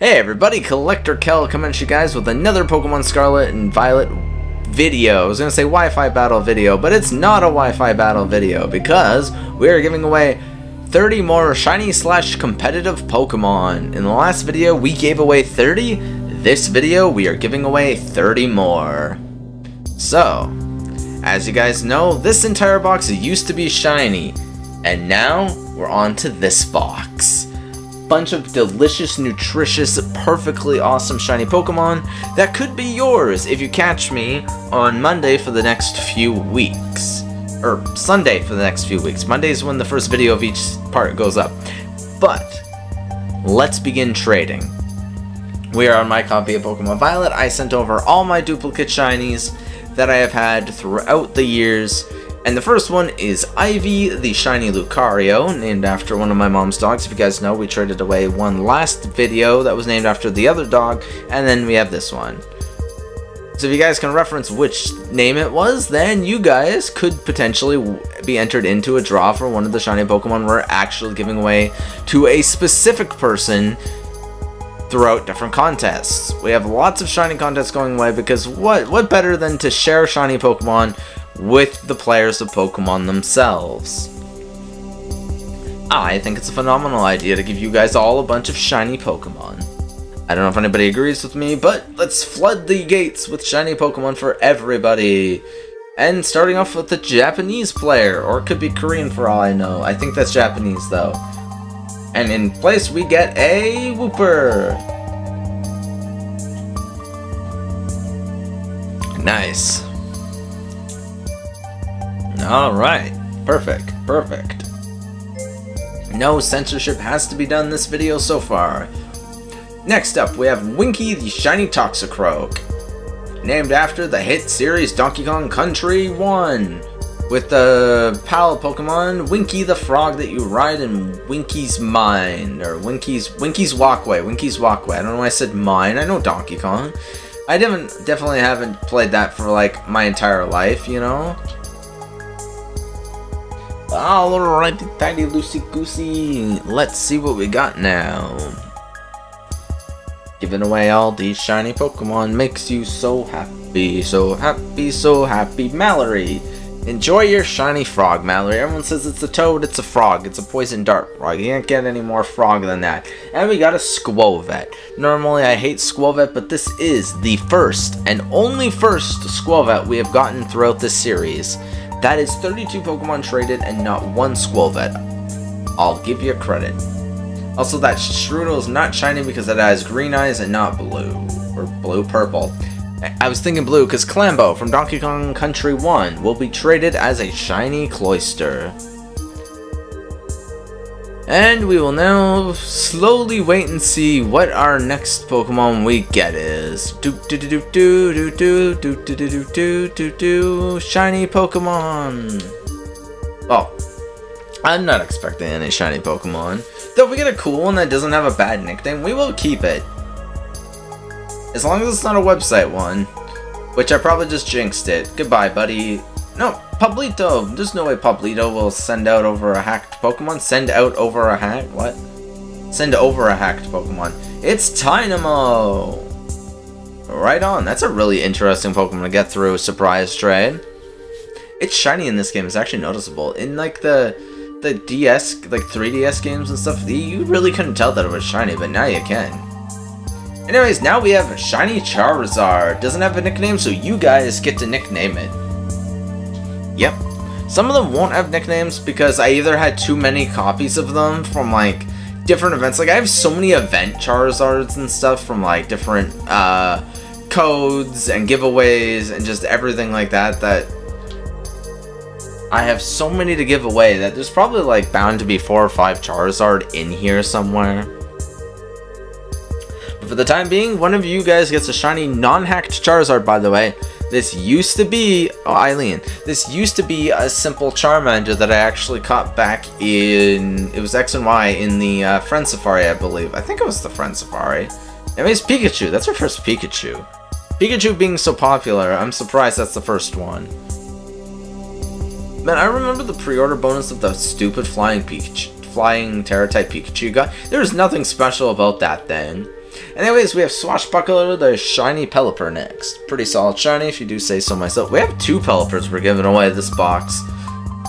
Hey everybody, Collector Kel coming at you guys with another Pokemon Scarlet and Violet video. I was going to say Wi-Fi battle video, but it's not a Wi-Fi battle video because we are giving away 30 more shiny/competitive Pokemon. In the last video we gave away 30, this video we are giving away 30 more. So, as you guys know, this entire box used to be shiny, and now we're on to this box. Bunch of delicious, nutritious, perfectly awesome shiny Pokemon that could be yours if you catch me on Monday for the next few weeks. Or Sunday for the next few weeks. Monday is when the first video of each part goes up. But let's begin trading. We are on my copy of Pokemon Violet. I sent over all my duplicate shinies that I have had throughout the years. And the first one is Ivy, the shiny Lucario, named after one of my mom's dogs. If you guys know, we traded away one last video that was named after the other dog, and then we have this one. So if you guys can reference which name it was, then you guys could potentially be entered into a draw for one of the shiny Pokemon we're actually giving away to a specific person throughout different contests. We have lots of shiny contests going away because what better than to share shiny Pokemon with the players of Pokemon themselves. I think it's a phenomenal idea to give you guys all a bunch of shiny Pokemon. I don't know if anybody agrees with me, but let's flood the gates with shiny Pokemon for everybody. And starting off with the Japanese player, or it could be Korean for all I know. I think that's Japanese though. And in place we get a Wooper. Nice. Alright, perfect. No censorship has to be done in this video so far. Next up, we have Winky the Shiny Toxicroak, named after the hit series Donkey Kong Country 1, with the PAL Pokemon, Winky the Frog that you ride in Winky's Mine, or Winky's Walkway, I don't know why I said mine, I know Donkey Kong. I definitely haven't played that for like my entire life, you know? Alrighty, tidy, loosey goosey. Let's see what we got now. Giving away all these shiny Pokemon makes you so happy, so happy, so happy. Mallory, enjoy your shiny frog, Mallory. Everyone says it's a toad, it's a frog. It's a poison dart frog. You can't get any more frog than that. And we got a Squovet. Normally I hate Squovet, but this is the first and only first Squovet we have gotten throughout this series. That is 32 Pokemon traded and not one Squovet. I'll give you credit. Also, that Strudel is not shiny because it has green eyes and not blue. Or blue-purple. I was thinking blue because Clambo from Donkey Kong Country 1 will be traded as a shiny Cloyster. And we will now slowly wait and see what our next Pokemon we get is. Shiny Pokemon. Oh, I'm not expecting any shiny Pokemon. Though if we get a cool one that doesn't have a bad nickname, we will keep it. As long as it's not a website one, which I probably just jinxed it. Goodbye, buddy. No, Pablito. There's no way Pablito will send out over a hacked Pokemon. Send out over a hack? What? Send over a hacked Pokemon. It's Tynamo. Right on. That's a really interesting Pokemon to get through. Surprise trade. It's shiny in this game. It's actually noticeable. In like the DS, like 3DS games and stuff, you really couldn't tell that it was shiny, but now you can. Anyways, now we have Shiny Charizard. Doesn't have a nickname, so you guys get to nickname it. Yep. Some of them won't have nicknames because I either had too many copies of them from like different events. Like I have so many event Charizards and stuff from like different codes and giveaways and just everything like that that I have so many to give away that there's probably like bound to be 4 or 5 Charizard in here somewhere. But for the time being, one of you guys gets a shiny non-hacked Charizard, by the way. This used to be, this used to be a simple Charmander that I actually caught back in, it was X and Y in the Friend Safari, I believe. I think it was the Friend Safari. Anyways, Pikachu, that's our first Pikachu. Pikachu being so popular, I'm surprised that's the first one. Man, I remember the pre-order bonus of the stupid flying Pikachu, flying Terra-type Pikachu got. There was nothing special about that thing. Anyways, we have Swashbuckler, the shiny Pelipper next. Pretty solid shiny, if you do say so myself. We have 2 Pelippers we're giving away this box.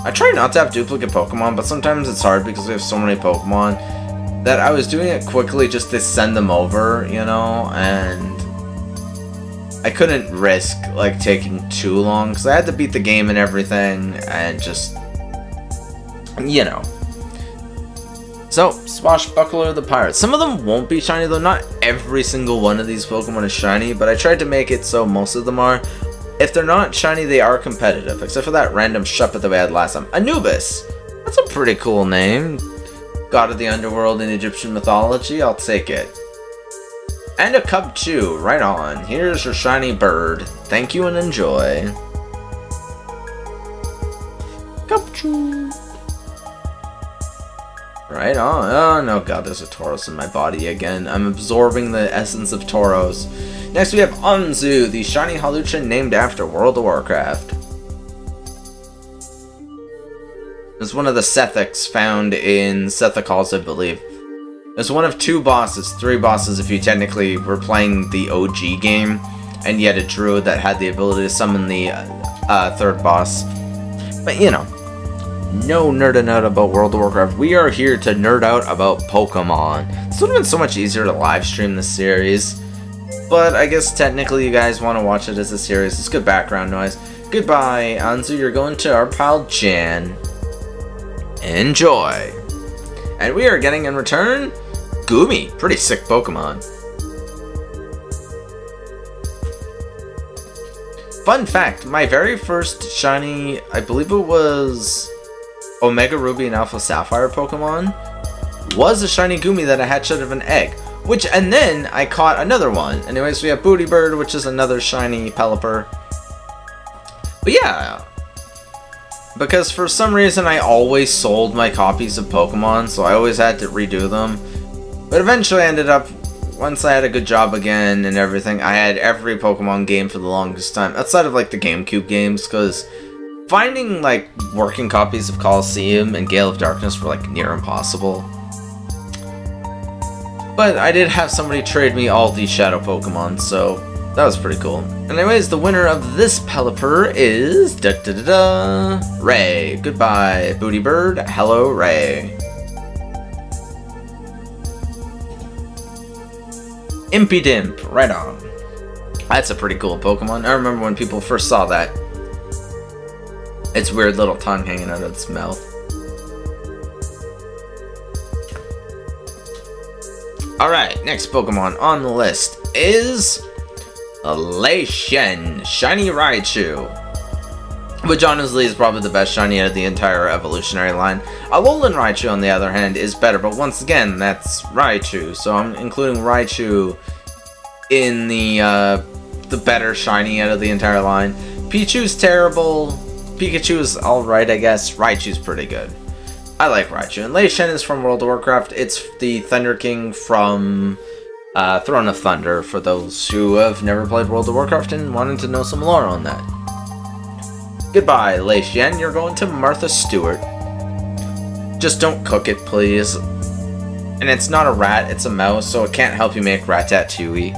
I try not to have duplicate Pokemon, but sometimes it's hard because we have so many Pokemon that I was doing it quickly just to send them over, you know, and I couldn't risk, like, taking too long, because I had to beat the game and everything, and just, you know. So, Swashbuckler the Pirate. Some of them won't be shiny, though. Not every single one of these Pokemon is shiny, but I tried to make it so most of them are. If they're not shiny, they are competitive, except for that random Shuppet that we had last time. Anubis! That's a pretty cool name. God of the Underworld in Egyptian mythology, I'll take it. And a Cubchoo, right on. Here's your shiny bird. Thank you and enjoy. Cubchoo. Right on. Oh no, god, there's a Tauros in my body again. I'm absorbing the essence of Tauros. Next we have Anzu, the shiny Halucha named after World of Warcraft. It's one of the Sethics found in Sethic Halls, I believe. It's one of 2 bosses, 3 bosses if you technically were playing the OG game, and you had a druid that had the ability to summon the 3rd boss. But you know, no nerding out about World of Warcraft. We are here to nerd out about Pokemon. This would have been so much easier to live stream this series, but I guess technically you guys want to watch it as a series. It's good background noise. Goodbye, Anzu. You're going to our pal Jan. Enjoy. And we are getting in return Goomy. Pretty sick Pokemon. Fun fact, my very first shiny, I believe it was Omega Ruby and Alpha Sapphire Pokemon, was a shiny Goomy that I hatched out of an egg. And then I caught another one. Anyways, we have Booty Bird, which is another shiny Pelipper. But yeah, because for some reason I always sold my copies of Pokemon, so I always had to redo them. But eventually I ended up, once I had a good job again and everything, I had every Pokemon game for the longest time, outside of like the GameCube games, because finding like working copies of Colosseum and Gale of Darkness were like near impossible. But I did have somebody trade me all these Shadow Pokemon, so that was pretty cool. Anyways, the winner of this Pelipper is Ray. Goodbye, Booty Bird. Hello, Ray. Impidimp, right on. That's a pretty cool Pokemon. I remember when people first saw that. Its weird little tongue hanging out of its mouth. Alright, next Pokemon on the list is Lei Shen, Shiny Raichu. Which honestly is probably the best shiny out of the entire evolutionary line. Alolan Raichu, on the other hand, is better, but once again, that's Raichu, so I'm including Raichu in the better shiny out of the entire line. Pichu's terrible, Pikachu is alright, I guess. Raichu's pretty good. I like Raichu. And Lei Shen is from World of Warcraft. It's the Thunder King from Throne of Thunder, for those who have never played World of Warcraft and wanted to know some lore on that. Goodbye, Lei Shen. You're going to Martha Stewart. Just don't cook it, please. And it's not a rat, it's a mouse, so it can't help you make Ratatouille.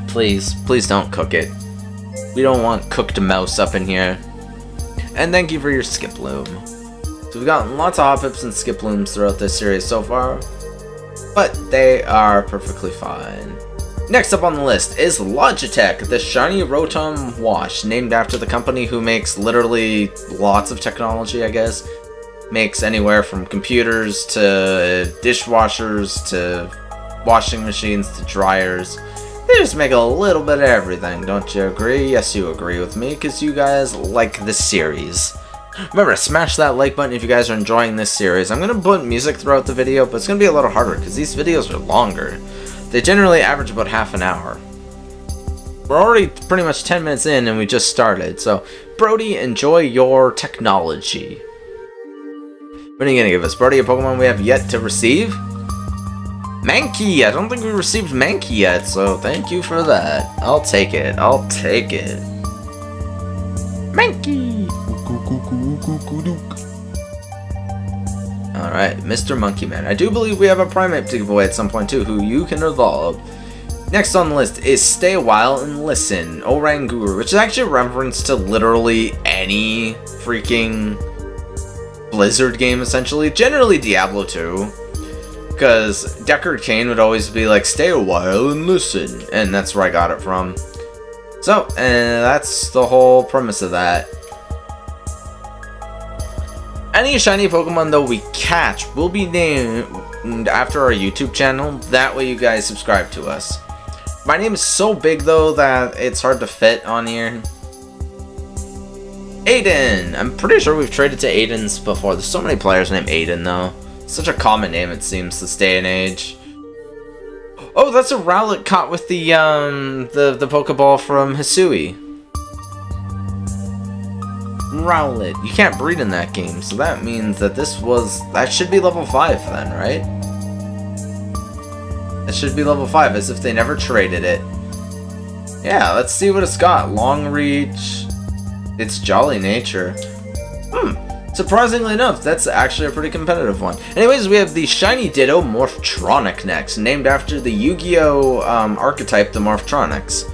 Please, please don't cook it. We don't want cooked mouse up in here. And thank you for your Skiploom. So we've gotten lots of Hoppips and Skiplooms throughout this series so far, but they are perfectly fine. Next up on the list is Logitech, the shiny Rotom Wash, named after the company who makes literally lots of technology, I guess. Makes anywhere from computers to dishwashers to washing machines to dryers. They just make a little bit of everything, don't you agree? Yes, you agree with me, because you guys like this series. Remember, smash that like button if you guys are enjoying this series. I'm going to put music throughout the video, but it's going to be a little harder because these videos are longer. They generally average about half an hour. We're already pretty much 10 minutes in and we just started, so Brody, enjoy your technology. What are you going to give us, Brody? A Pokemon we have yet to receive? Mankey! I don't think we received Mankey yet, so thank you for that. I'll take it. I'll take it. Mankey! Alright, Mr. Monkey Man. I do believe we have a primate to give away at some point too, who you can evolve. Next on the list is Stay a While and Listen, Oranguru, which is actually a reference to literally any freaking Blizzard game, essentially. Generally Diablo 2. Because Deckard Cain would always be like, stay a while and listen. And that's where I got it from. So, that's the whole premise of that. Any shiny Pokemon, though, we catch will be named after our YouTube channel. That way you guys subscribe to us. My name is so big, though, that it's hard to fit on here. Aiden! I'm pretty sure we've traded to Aidens before. There's so many players named Aiden, though. Such a common name, it seems, this day and age. Oh, that's a Rowlet caught with the Pokeball from Hisui. Rowlet. You can't breed in that game, so that means that that should be level 5 then, right? It should be level 5, as if they never traded it. Yeah, let's see what it's got. Long reach. It's jolly nature. Surprisingly enough, that's actually a pretty competitive one. Anyways, we have the Shiny Ditto Morphtronic next, named after the Yu-Gi-Oh! Archetype, the Morphtronics.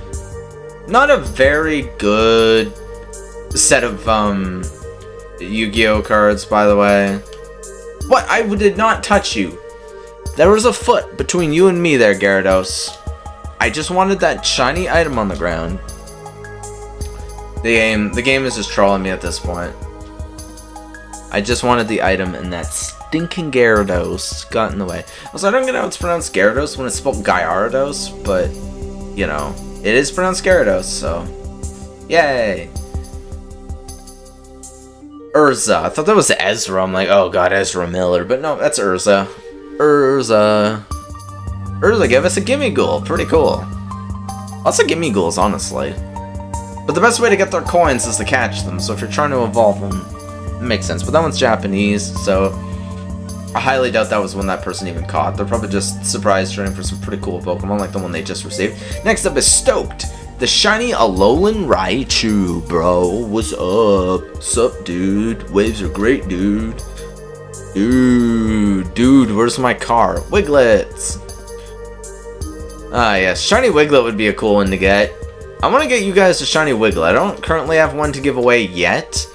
Not a very good set of Yu-Gi-Oh! Cards, by the way. What? I did not touch you. There was a foot between you and me there, Gyarados. I just wanted that shiny item on the ground. The game is just trolling me at this point. I just wanted the item, and that stinking Gyarados got in the way. Also, I don't get how it's pronounced Gyarados when it's spelled Gyarados, but, you know, it is pronounced Gyarados, so, yay! Urza. I thought that was Ezra. I'm like, oh god, Ezra Miller, but no, that's Urza. Urza, give us a Gimmighoul. Pretty cool. Lots of Gimmighouls, honestly. But the best way to get their coins is to catch them, so if you're trying to evolve them, it makes sense. But that one's Japanese, so I highly doubt that was one that person even caught. They're probably just surprise training for some pretty cool Pokemon, like the one they just received. Next up is Stoked, the shiny Alolan Raichu, bro. What's up? Sup, dude? Waves are great, dude. Dude, where's my car? Wiglets! Ah, yes, shiny Wiglet would be a cool one to get. I want to get you guys a shiny Wiglet. I don't currently have one to give away yet,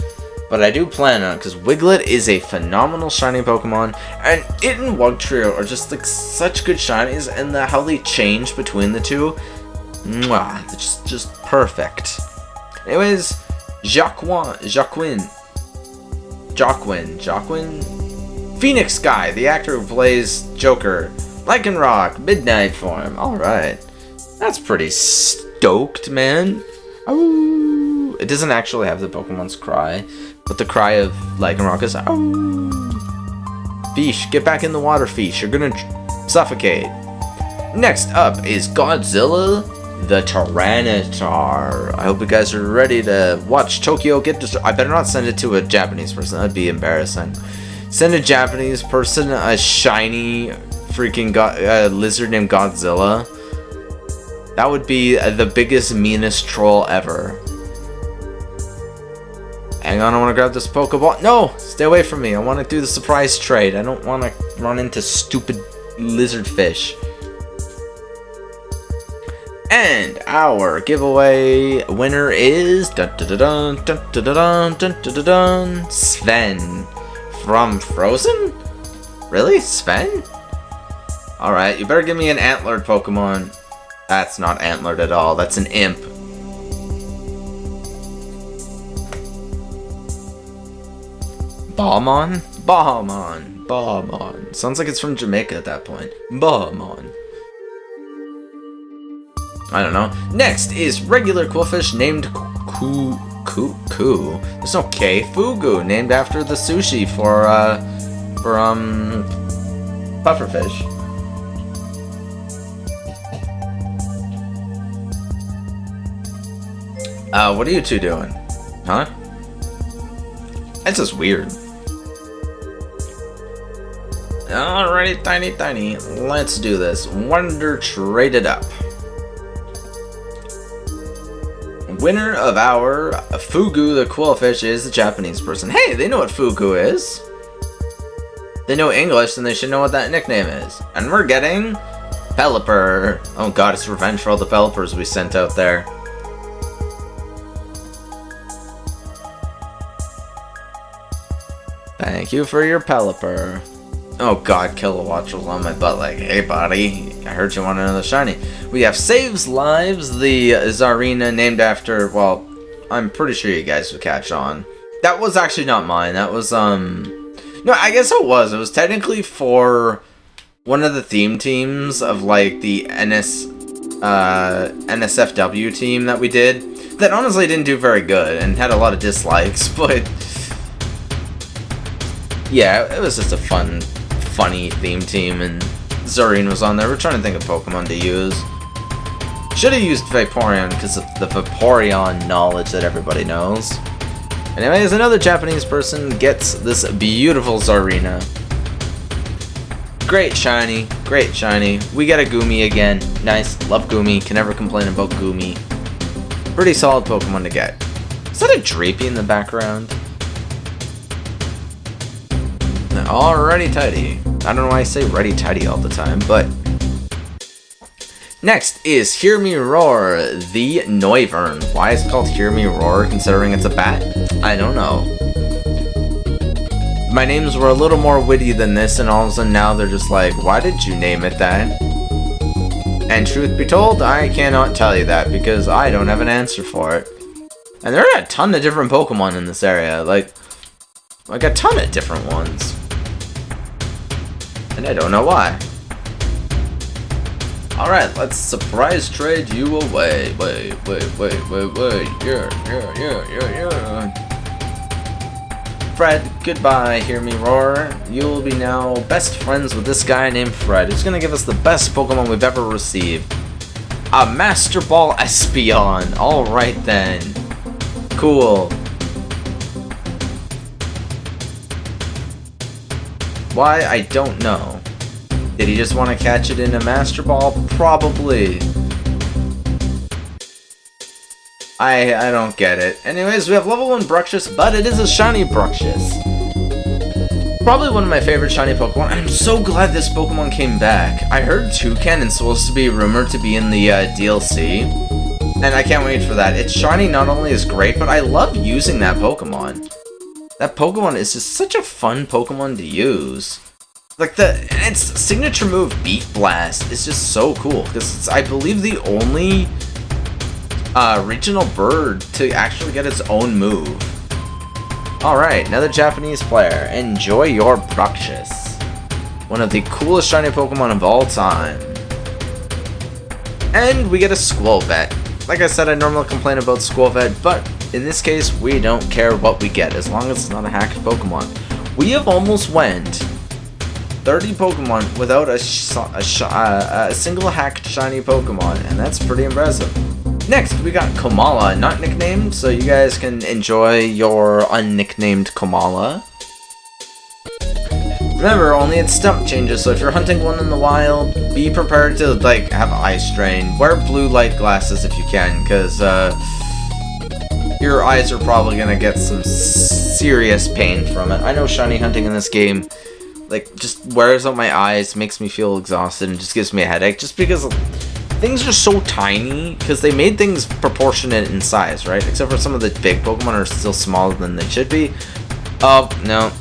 but I do plan on it, because Wiglet is a phenomenal shiny Pokemon, and it and Wugtrio are just like such good shinies, and how they change between the two, mwah, it's just perfect. Anyways, Jacquin, Phoenix Guy, the actor who plays Joker, Lycanroc, Midnight Form. Alright, that's pretty stoked, man. Oh, it doesn't actually have the Pokemon's cry, but the cry of Lycanroc is oh. Fish, get back in the water, Fish. You're gonna suffocate. Next up is Godzilla the Tyranitar. I hope you guys are ready to watch Tokyo get destroyed. I better not send it to a Japanese person. That'd be embarrassing. Send a Japanese person a shiny freaking lizard named Godzilla. That would be the biggest, meanest troll ever. Hang on, I want to grab this Pokeball. No! Stay away from me. I want to do the surprise trade. I don't want to run into stupid lizard fish. And our giveaway winner is Sven from Frozen? Really? Sven? Alright, you better give me an antlered Pokemon. That's not antlered at all. That's an imp. Balmon? Balmon. Sounds like it's from Jamaica at that point. Balmon. I don't know. Next is regular Quillfish named There's no K. Fugu, named after the sushi for pufferfish. What are you two doing? Huh? That's just weird. Alrighty, tiny. Let's do this. Wonder traded up. Winner of our Fugu the Quillfish is the Japanese person. Hey, they know what Fugu is. they know English, then they should know what that nickname is. And we're getting Pelipper. Oh god, it's revenge for all the Pelipers we sent out there. Thank you for your Pelipper. Oh god, Kilowatt was on my butt like, hey buddy, I heard you want another shiny. We have Saves Lives, the Tsarina named after, well, I'm pretty sure you guys would catch on. That was actually not mine, that was, no, I guess it was. It was technically for one of the theme teams of, like, the NSFW team that we did. That honestly didn't do very good and had a lot of dislikes, but yeah, it was just a funny theme team, and Zarine was on there. We're trying to think of Pokemon to use. Should have used Vaporeon because of the Vaporeon knowledge that everybody knows. Anyways, another Japanese person gets this beautiful Zarina. Great shiny, great shiny. We get a Goomy again. Nice, love Goomy. Can never complain about Goomy. Pretty solid Pokemon to get. Is that a Drapey in the background? Alrighty tidy. I don't know why I say ready tidy all the time, but next is Hear Me Roar, the Noivern. Why is it called Hear Me Roar considering it's a bat? I don't know. My names were a little more witty than this, and all of a sudden now they're just like, why did you name it that? And truth be told, I cannot tell you that because I don't have an answer for it. And there are a ton of different Pokemon in this area, like a ton of different ones. And I don't know why. Alright, let's surprise trade you away. Wait. Yeah. Fred, goodbye, Hear Me Roar. You'll be now best friends with this guy named Fred, who's gonna give us the best Pokemon we've ever received. A Master Ball Espeon. Alright then. Cool. Why? I don't know. Did he just want to catch it in a Master Ball? Probably. I don't get it. Anyways, we have level 1 Bruxish, but it is a shiny Bruxish. Probably one of my favorite shiny Pokemon. I'm so glad this Pokemon came back. I heard Toucan is supposed to be rumored to be in the DLC, and I can't wait for that. Its shiny not only is great, but I love using that Pokemon. That Pokemon is just such a fun Pokemon to use. Like its signature move, Beat Blast, is just so cool because it's, I believe, the only regional bird to actually get its own move. Alright, another Japanese player. Enjoy your Bruxish. One of the coolest shiny Pokemon of all time. And we get a Squirvet. Like I said, I normally complain about Squirvet, but in this case, we don't care what we get, as long as it's not a hacked Pokemon. We have almost went 30 Pokemon without a single hacked shiny Pokemon, and that's pretty impressive. Next, we got Komala, not nicknamed, so you guys can enjoy your unnicknamed Komala. Remember, only its stump changes, so if you're hunting one in the wild, be prepared to, like, have eye strain. Wear blue light glasses if you can, because, your eyes are probably gonna get some serious pain from it. I know shiny hunting in this game, like, just wears out my eyes, makes me feel exhausted, and just gives me a headache, just because things are so tiny, because they made things proportionate in size, right? Except for some of the big Pokemon are still smaller than they should be. Oh, no.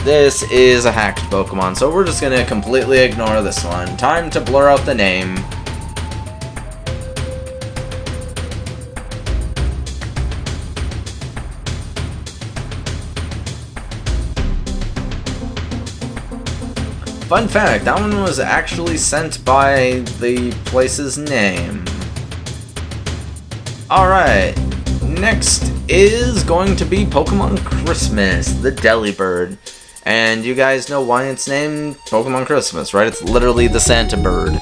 This is a hacked Pokemon, so we're just gonna completely ignore this one. Time to blur out the name. Fun fact, that one was actually sent by the place's name. Alright, next is going to be Pokemon Christmas, the Delibird. And you guys know why it's named Pokemon Christmas, right? It's literally the Santa bird.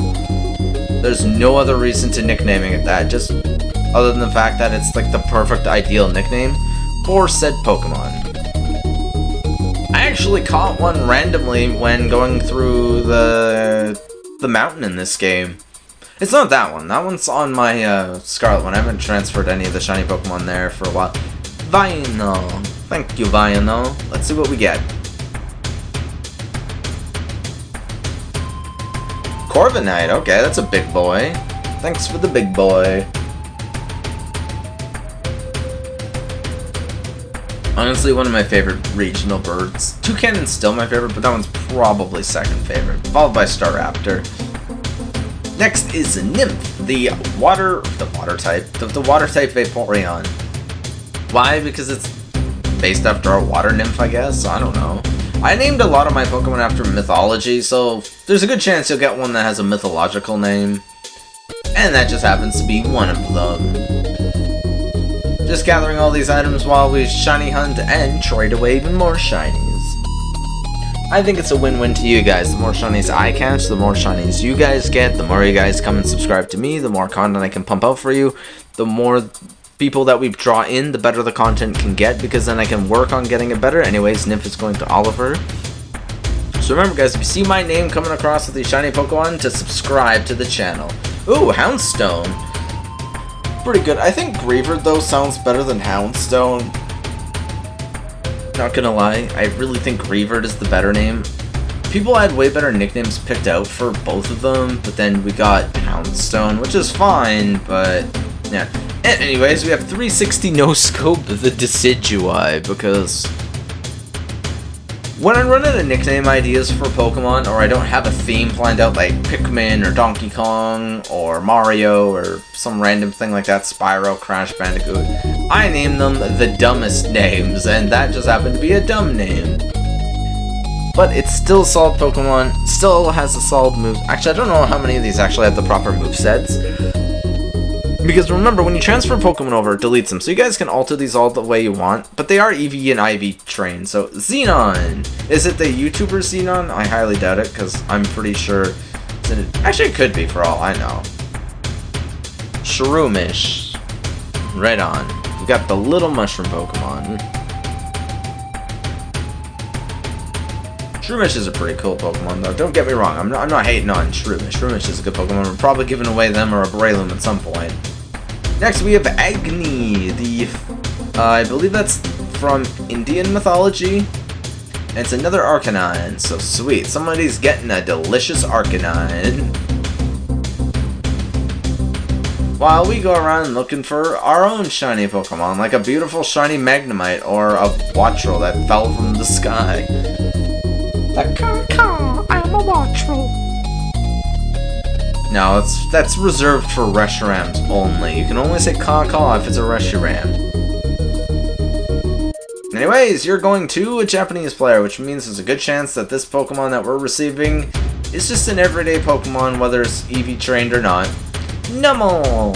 There's no other reason to nicknaming it that, just other than the fact that it's like the perfect ideal nickname for said Pokemon. I actually caught one randomly when going through the mountain in this game. It's not that one. That one's on my Scarlet one. I haven't transferred any of the shiny Pokemon there for a while. Vino. Thank you, Vino. Let's see what we get. Corviknight, okay, that's a big boy. Thanks for the big boy. Honestly, one of my favorite regional birds. Toucan's still my favorite, but that one's probably second favorite, followed by Staraptor. Next is Nymph, the water type Vaporeon. Why? Because it's based after a water nymph, I guess? I don't know. I named a lot of my Pokemon after mythology, so there's a good chance you'll get one that has a mythological name. And that just happens to be one of them. Just gathering all these items while we shiny hunt and trade away even more shinies. I think it's a win-win to you guys. The more shinies I catch, the more shinies you guys get. The more you guys come and subscribe to me, the more content I can pump out for you. The more people that we draw in, the better the content can get, because then I can work on getting it better. Anyways, Nymph is going to Oliver. So remember guys, if you see my name coming across with these shiny Pokemon, to subscribe to the channel. Ooh, Houndstone. Pretty good. I think Greaver though sounds better than Houndstone. Not gonna lie, I really think Greaver is the better name. People had way better nicknames picked out for both of them, but then we got Houndstone, which is fine, but yeah. And anyways, we have 360 no scope the Decidueye, because when I run out of nickname ideas for Pokemon, or I don't have a theme planned out like Pikmin or Donkey Kong or Mario or some random thing like that, Spyro, Crash Bandicoot, I name them the dumbest names, and that just happened to be a dumb name. But it's still a solid Pokemon, still has a solid move. Actually, I don't know how many of these actually have the proper movesets. Because remember, when you transfer Pokemon over, it deletes them. So you guys can alter these all the way you want. But they are EV and IV trained. So, Xenon! Is it the YouTuber Xenon? I highly doubt it, because I'm pretty sure... Actually, it could be, for all I know. Shroomish. Right on. We got the little mushroom Pokemon. Shroomish is a pretty cool Pokemon, though. Don't get me wrong. I'm not hating on Shroomish. Shroomish is a good Pokemon. We're probably giving away them or a Breloom at some point. Next, we have Agni, the, I believe that's from Indian mythology. And it's another Arcanine, so sweet. Somebody's getting a delicious Arcanine. While we go around looking for our own shiny Pokemon, like a beautiful shiny Magnemite or a Wattrel that fell from the sky. I am a Wattrel. No, that's reserved for Reshurams only. You can only say caw if it's a Reshiram. Anyways, you're going to a Japanese player, which means there's a good chance that this Pokemon that we're receiving is just an everyday Pokemon, whether it's EV trained or not. Numel!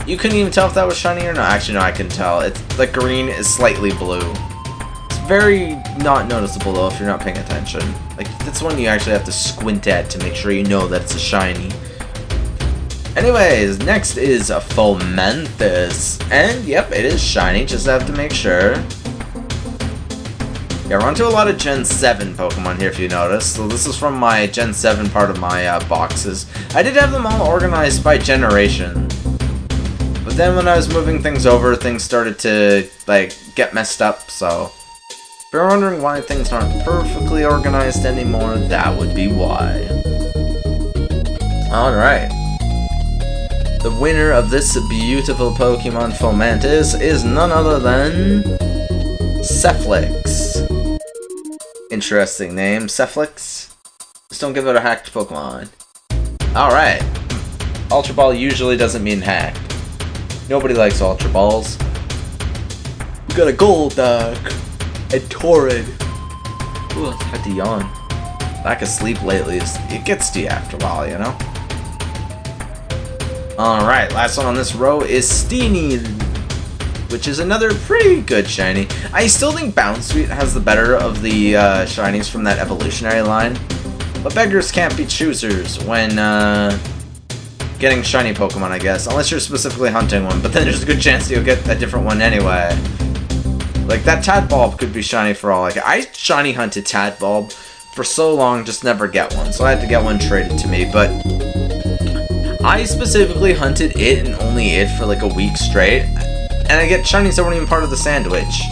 You couldn't even tell if that was shiny or not. Actually, no, I can tell. It's the green is slightly blue. Very not noticeable though if you're not paying attention. Like, that's one you actually have to squint at to make sure you know that it's a shiny. Anyways, next is a Fomanthus. And yep, it is shiny, just have to make sure. Yeah, we're onto a lot of Gen 7 Pokemon here if you notice. So this is from my Gen 7 part of my boxes. I did have them all organized by generation. But then when I was moving things over, things started to, like, get messed up, so... If you're wondering why things aren't perfectly organized anymore, that would be why. Alright. The winner of this beautiful Pokemon Fomantis is none other than... Cephlix. Interesting name, Cephlix. Just don't give it a hacked Pokemon. Alright. Ultra Ball usually doesn't mean hacked. Nobody likes Ultra Balls. We got a Golduck. And Torrid. Ooh, I had to yawn. Lack of sleep lately, it gets to you after a while, you know? Alright, last one on this row is Steenie, which is another pretty good shiny. I still think Bounsweet has the better of the shinies from that evolutionary line. But beggars can't be choosers when getting shiny Pokemon, I guess. Unless you're specifically hunting one, but then there's a good chance you'll get a different one anyway. Like, that Tadbulb could be shiny for all. Like, I shiny hunted Tadbulb for so long, just never get one. So I had to get one traded to me, but... I specifically hunted it and only it for like a week straight. And I get shinies that weren't even part of the sandwich.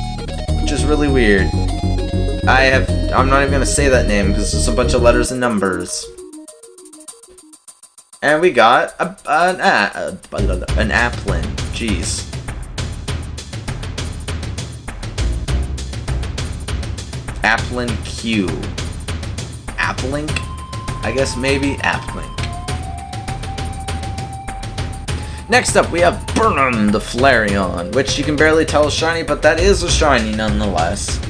Which is really weird. I'm not even gonna say that name, because it's just a bunch of letters and numbers. And we got an Applin. Jeez. Applin Q. Applink? I guess maybe Applink. Next up, we have Burnham the Flareon, which you can barely tell is shiny, but that is a shiny nonetheless.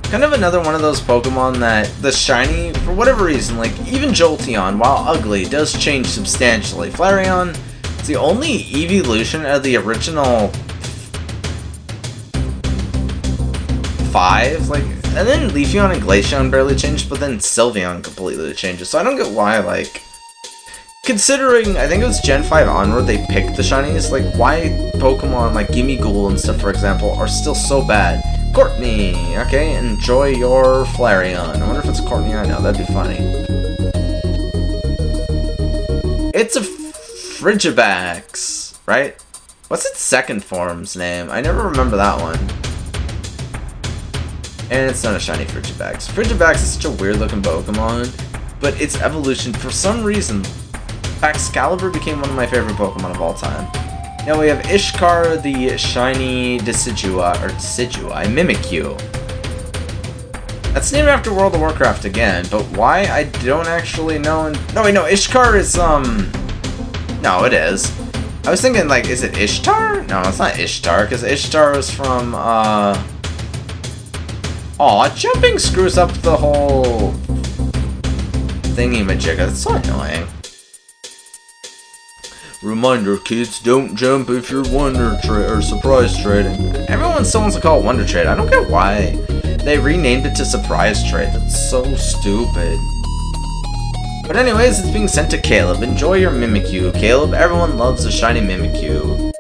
Kind of another one of those Pokemon that the shiny, for whatever reason, like even Jolteon, while ugly, does change substantially. Flareon is the only evolution of the original 5, like, and then Leafeon and Glaceon barely changed, but then Sylveon completely changes. So I don't get why, like, considering, I think it was Gen 5 onward, they picked the shinies, like, why Pokemon like Gimmighoul and stuff, for example, are still so bad. Courtney! Okay, enjoy your Flareon. I wonder if it's Courtney I know, that'd be funny. It's a Frigibax, right? What's its second form's name? I never remember that one. And it's not a shiny Frigibax. Frigibax is such a weird looking Pokemon, but its evolution, for some reason, Excalibur became one of my favorite Pokemon of all time. Now we have Ishkar, the shiny Mimikyu. That's named after World of Warcraft again, but why I don't actually know. No, wait, no, Ishkar is, no, it is. I was thinking, like, is it Ishtar? No, it's not Ishtar, because Ishtar is from, Aw, jumping screws up the whole thingy-majigga. That's so annoying. Reminder, kids, don't jump if you're surprise trading. Everyone still wants to call it Wonder Trade. I don't get why they renamed it to Surprise Trade. That's so stupid. But anyways, it's being sent to Caleb. Enjoy your Mimikyu, Caleb. Everyone loves a shiny Mimikyu.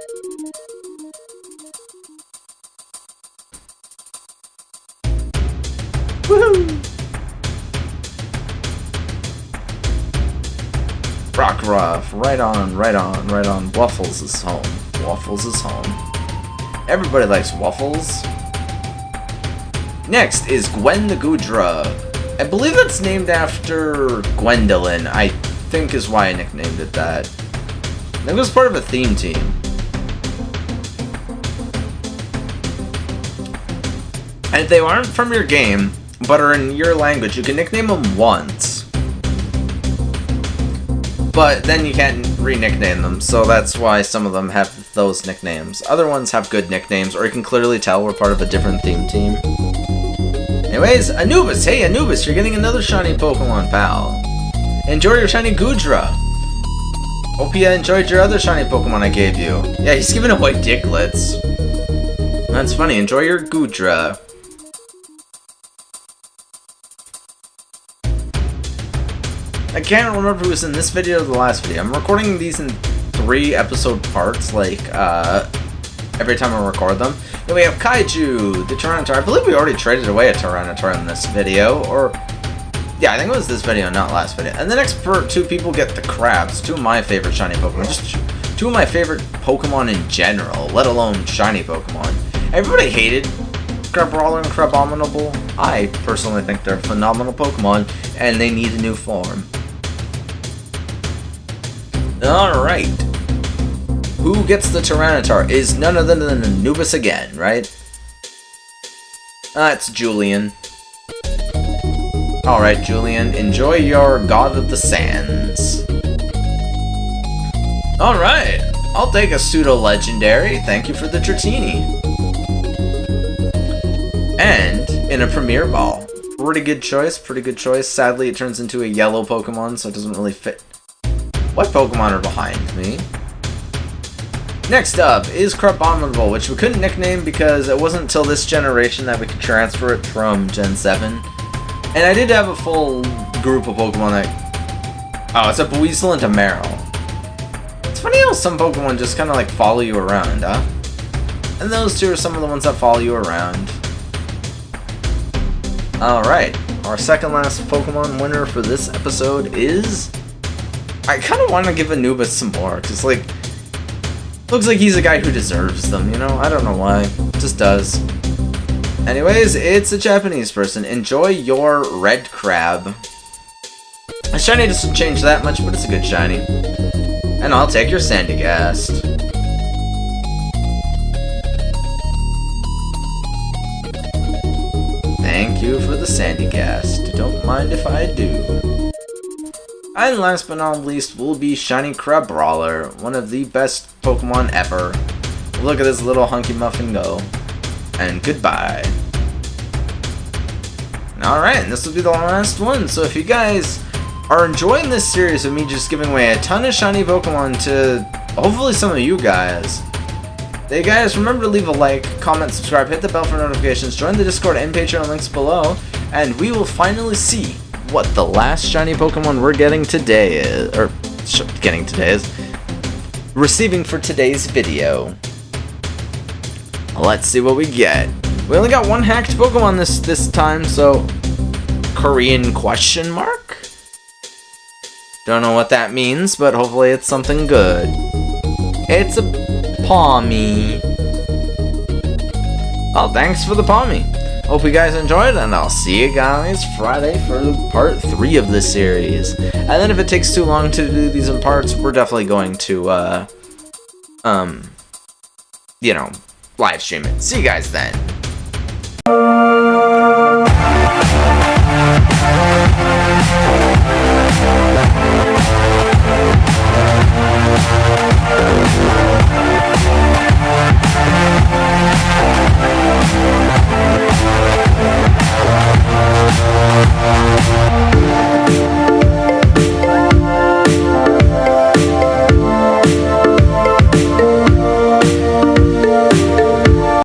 Woohoo! Rockruff, right on, right on, right on. Waffles is home. Waffles is home. Everybody likes Waffles. Next is Gwen the Goodra. I believe that's named after Gwendolyn, I think is why I nicknamed it that. It was part of a theme team. And if they aren't from your game, but are in your language, you can nickname them once. But then you can't re-nickname them, so that's why some of them have those nicknames. Other ones have good nicknames, or you can clearly tell we're part of a different theme team. Anyways, Anubis! Hey Anubis, you're getting another shiny Pokemon, pal. Enjoy your shiny Goodra! Hope you enjoyed your other shiny Pokemon I gave you. Yeah, he's giving away Dicklets. That's funny, enjoy your Goodra. I can't remember who was in this video or the last video. I'm recording these in 3 episode parts, like, every time I record them. Then we have Kaiju, the Tyranitar. I believe we already traded away a Tyranitar in this video, or... yeah, I think it was this video, not last video. And the next 2 people get the Crabs, 2 of my favorite shiny Pokemon. Just 2 of my favorite Pokemon in general, let alone shiny Pokemon. Everybody hated Crabrawler and Crabominable. I personally think they're phenomenal Pokemon, and they need a new form. Alright. Who gets the Tyranitar is none other than Anubis again, right? It's Julian. Alright, Julian, enjoy your God of the Sands. Alright, I'll take a pseudo-legendary. Thank you for the Dratini. And in a Premier Ball. Pretty good choice, pretty good choice. Sadly, it turns into a yellow Pokemon, so it doesn't really fit. What Pokemon are behind me? Next up is Crabominable, which we couldn't nickname because it wasn't until this generation that we could transfer it from Gen 7. And I did have a full group of Pokemon that... oh, it's a Buizel and a Marill. It's funny how some Pokemon just kind of like follow you around, huh? And those 2 are some of the ones that follow you around. Alright, our second last Pokemon winner for this episode is... I kind of want to give Anubis some more, because, like, looks like he's a guy who deserves them, you know? I don't know why. Just does. Anyways, it's a Japanese person. Enjoy your Red Crab. The shiny doesn't change that much, but it's a good shiny. And I'll take your Sandygast. Thank you for the Sandygast. Don't mind if I do. And last but not least will be Shiny Crabrawler, one of the best Pokemon ever. Look at this little hunky muffin go. And goodbye. Alright, and this will be the last one. So if you guys are enjoying this series of me just giving away a ton of shiny Pokemon to hopefully some of you guys, hey guys, remember to leave a like, comment, subscribe, hit the bell for notifications, join the Discord and Patreon links below, and we will finally see what the last shiny Pokemon we're getting today is, or receiving for today's video. Let's see what we get. We only got one hacked Pokemon this time, so Korean question mark? Don't know what that means, but hopefully it's something good. It's a Pawmi. Oh, thanks for the Pawmi. Hope you guys enjoyed, and I'll see you guys Friday for part 3 of this series. And then if it takes too long to do these in parts, we're definitely going to, you know, live stream it. See you guys then.